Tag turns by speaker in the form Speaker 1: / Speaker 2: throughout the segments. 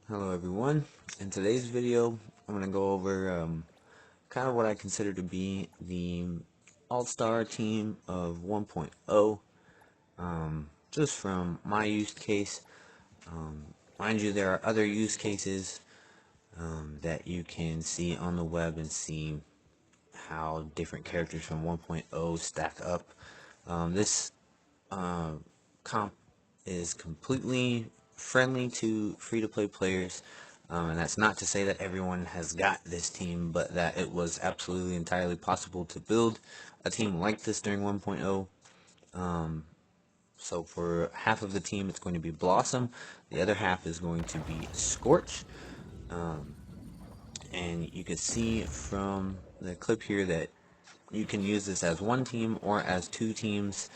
Speaker 1: Hello everyone. In today's video, I'm going to go over kind of what I consider to be the All-Star team of 1.0, just from my use case. Mind you, there are other use cases that you can see on the web and see how different characters from 1.0 stack up. This comp is completely friendly to free-to-play players, and that's not to say that everyone has got this team, but that it was absolutely entirely possible to build a team like this during 1.0. So for half of the team, it's going to be Blossom. The other half is going to be Scorch. And you can see from the clip here that you can use this as one team or as two teams,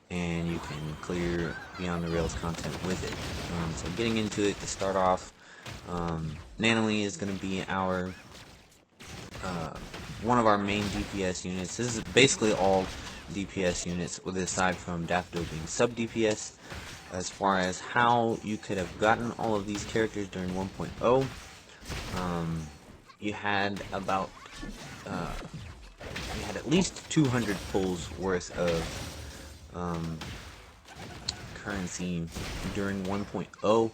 Speaker 1: and you can clear Beyond the Rails content with it. So getting into it, to start off, Nanally is going to be our one of our main DPS units. This is basically all DPS units, with aside from Daffodil being sub DPS. As far as how you could have gotten all of these characters during 1.0, you had about you had at least 200 pulls worth of currency during 1.0.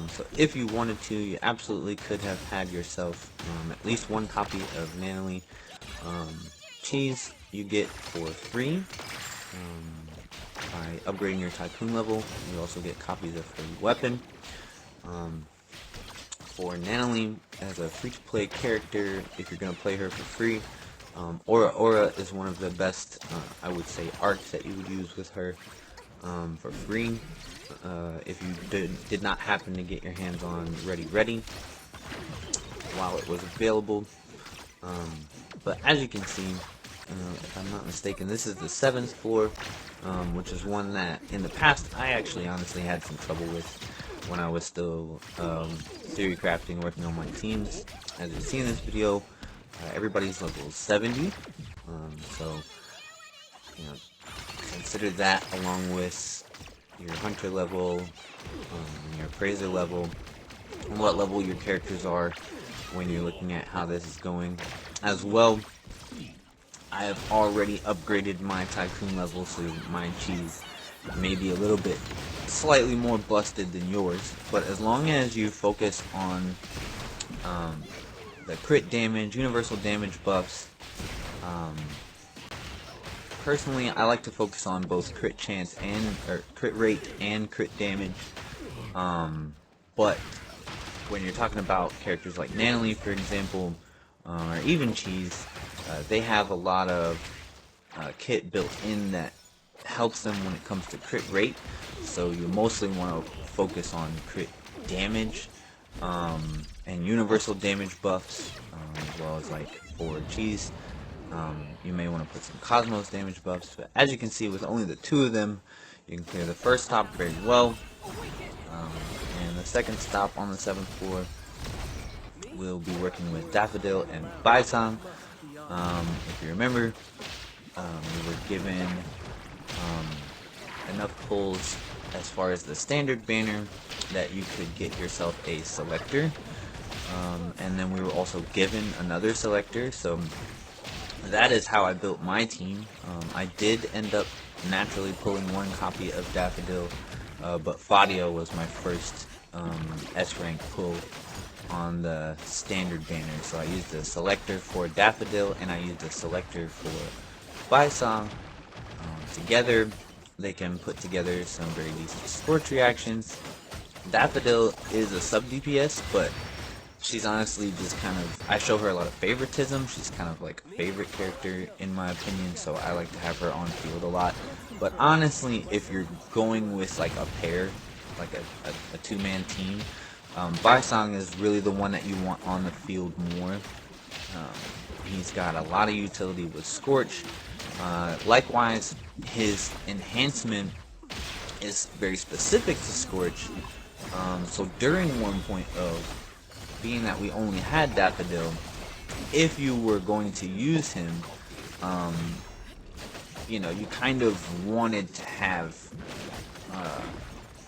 Speaker 1: So if you wanted to, you absolutely could have had yourself at least one copy of Nanally. Chiz you get for free by upgrading your Tycoon level. You also get copies of her weapon. For Nanally, as a free-to-play character, if you're going to play her for free, Ora Ora is one of the best, I would say, arcs that you would use with her for free. If you did not happen to get your hands on Ready while it was available. But as you can see, if I'm not mistaken, this is the 7th floor, which is one that in the past I actually honestly had some trouble with when I was still theory crafting, working on my teams. As you see in this video, everybody's level 70, so you know, consider that along with your hunter level, your appraiser level, and what level your characters are when you're looking at how this is going. As well, I have already upgraded my Tycoon level, so my Chiz may be a little bit slightly more busted than yours, but as long as you focus on the crit damage, universal damage buffs, personally I like to focus on both crit chance or crit rate and crit damage, but when you're talking about characters like Nanally, for example, or even Chiz, they have a lot of kit built in that helps them when it comes to crit rate, so you mostly want to focus on crit damage and universal damage buffs, as well as like for Chiz, you may want to put some Cosmos damage buffs. But as you can see, with only the two of them, you can clear the first stop very well, and the second stop on the 7th floor we'll be working with Daffodil and Baicang. If you remember, we were given enough pulls as far as the standard banner that you could get yourself a Selector, and then we were also given another Selector, so that is how I built my team. I did end up naturally pulling one copy of Daffodil, but Fadio was my first S-rank pull on the standard banner, so I used the Selector for Daffodil and I used the Selector for Baicang. Together they can put together some very decent Scorch reactions. Daffodil is a sub DPS, but she's honestly just kind of, I show her a lot of favoritism. She's kind of like a favorite character in my opinion, so I like to have her on field a lot. But honestly, if you're going with like a pair, like a two-man team, Baicang is really the one that you want on the field more. He's got a lot of utility with Scorch. Likewise, his enhancement is very specific to Scorch. So during 1.0, being that we only had Daffodil, if you were going to use him, you know, you kind of wanted to have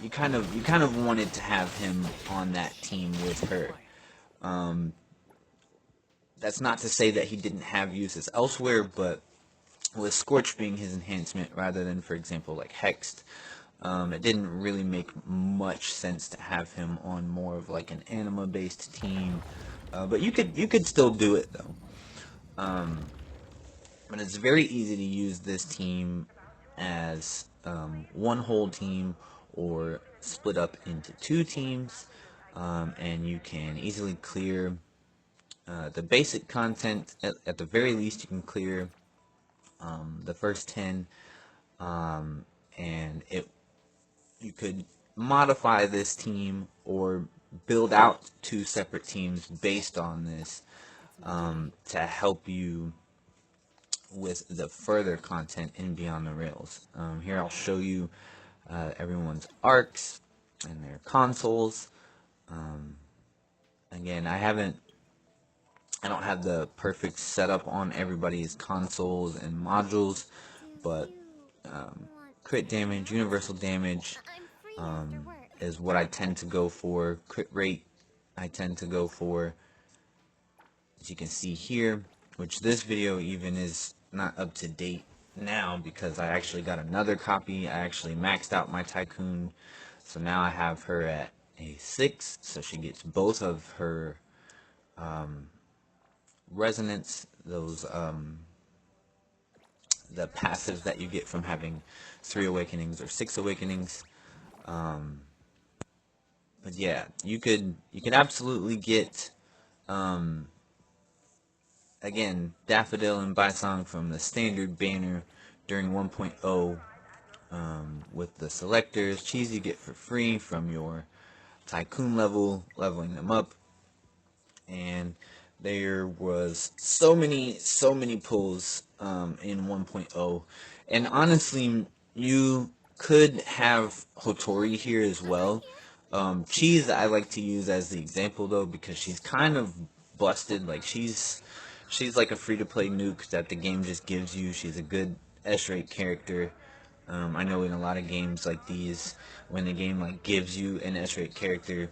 Speaker 1: you kind of wanted to have him on that team with her. That's not to say that he didn't have uses elsewhere, but with Scorch being his enhancement rather than, for example, like Hexed, it didn't really make much sense to have him on more of like an anima-based team. But you could still do it though. But it's very easy to use this team as one whole team or split up into two teams, and you can easily clear the basic content. At the very least, you can clear the first 10, and you could modify this team or build out two separate teams based on this to help you with the further content in Beyond the Rails. Here I'll show you everyone's arcs and their consoles. Again, I don't have the perfect setup on everybody's consoles and modules, but crit damage, universal damage is what I tend to go for. Crit rate I tend to go for, as you can see here, which this video even is not up to date now because I actually got another copy. I actually maxed out my Tycoon, so now I have her at a 6, so she gets both of her resonance, those the passives that you get from having 3 awakenings or 6 awakenings. But yeah, you could absolutely get again, Daffodil and Baicang from the standard banner during 1.0 with the selectors. Chiz you get for free from your Tycoon leveling them up. And there was so many pulls in 1.0. And honestly, you could have Hotori here as well. Chiz I like to use as the example though because she's kind of busted. Like she's like a free-to-play nuke that the game just gives you. She's a good S-rate character. I know in a lot of games like these, when the game like gives you an S-rate character,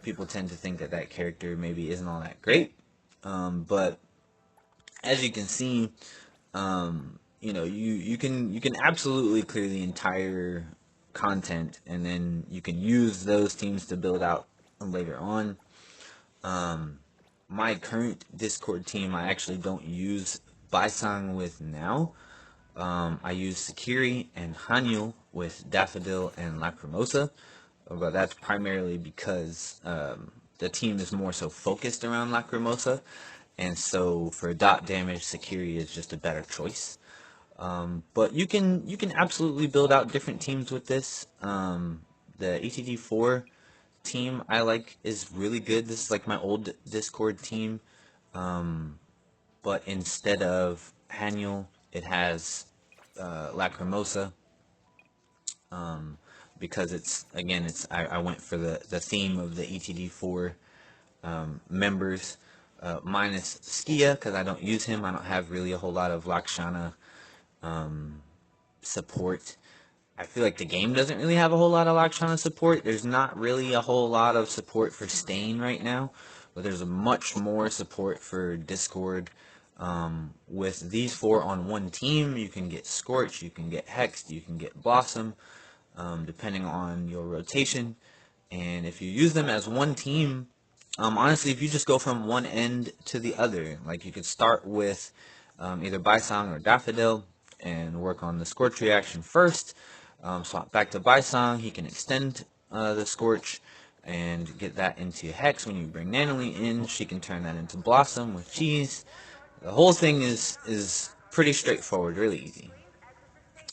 Speaker 1: people tend to think that that character maybe isn't all that great. But as you can see, you know, you can absolutely clear the entire content, and then you can use those teams to build out later on. My current Discord team, I actually don't use Baicang with now. I use Sakiri and Hanyul with Daffodil and Lacrimosa, but that's primarily because the team is more so focused around Lacrimosa, and so for dot damage, Sakiri is just a better choice. But you can absolutely build out different teams with this. The ETD4 team I like is really good. This is like my old Discord team, but instead of Hanyul, it has Lacrimosa, because it's I went for the theme of the ETD4 members, minus Skia because I don't use him. I don't have really a whole lot of Lakshana support. I feel like the game doesn't really have a whole lot of Lakshana support. There's not really a whole lot of support for Stain right now, but there's much more support for Discord. With these 4 on one team, you can get Scorch, you can get Hexed, you can get Blossom, depending on your rotation. And if you use them as one team, honestly, if you just go from one end to the other, like you could start with either Baicang or Daffodil and work on the Scorch reaction first, swap back to Baicang, he can extend the Scorch and get that into Hex. When you bring Nanally in, she can turn that into Blossom with Chiz. The whole thing is pretty straightforward, really easy.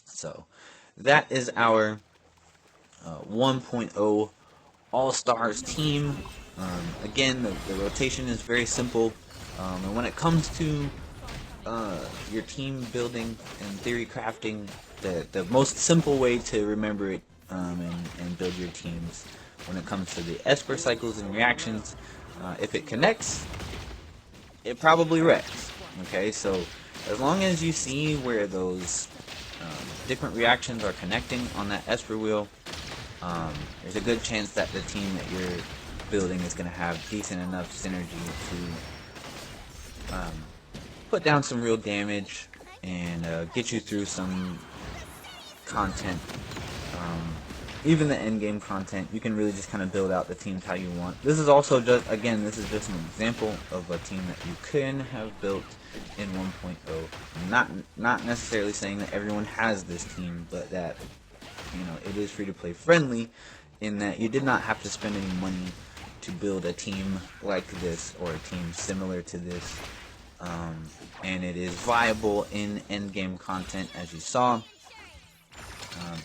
Speaker 1: So that is our 1.0 All-Stars team. Again, the rotation is very simple, and when it comes to your team building and theory crafting, the most simple way to remember it and build your teams when it comes to the Esper cycles and reactions, if it connects, it probably wrecks. Okay, so as long as you see where those different reactions are connecting on that Esper wheel, there's a good chance that the team that you're building is going to have decent enough synergy to put down some real damage and get you through some content. Even the endgame content, you can really just kind of build out the teams how you want. This is also just, again, this is just an example of a team that you can have built in 1.0. Not necessarily saying that everyone has this team, but that, you know, it is free to play friendly in that you did not have to spend any money to build a team like this or a team similar to this. And it is viable in endgame content, as you saw.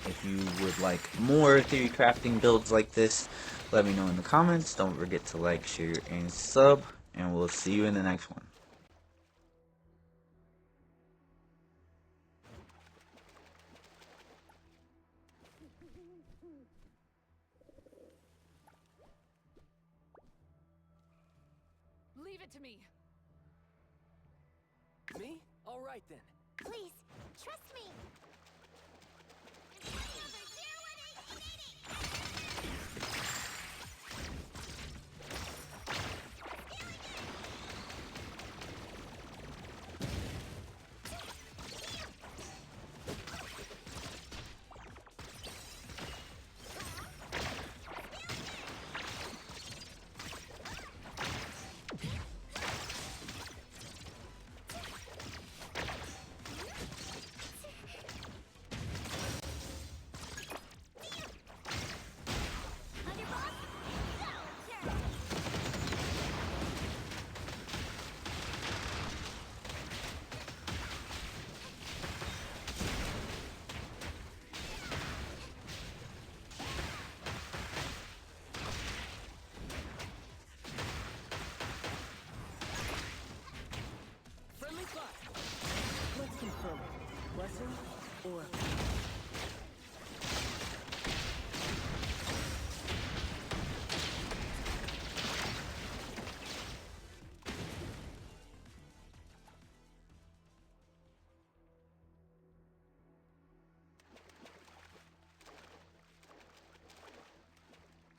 Speaker 1: If you would like more theory crafting builds like this, let me know in the comments. Don't forget to like, share, and sub, and we'll see you in the next one.
Speaker 2: Leave it to me.
Speaker 3: Me? All right then.
Speaker 4: Please, trust me.
Speaker 3: Friendly fire. Let's confirm it. Blessing or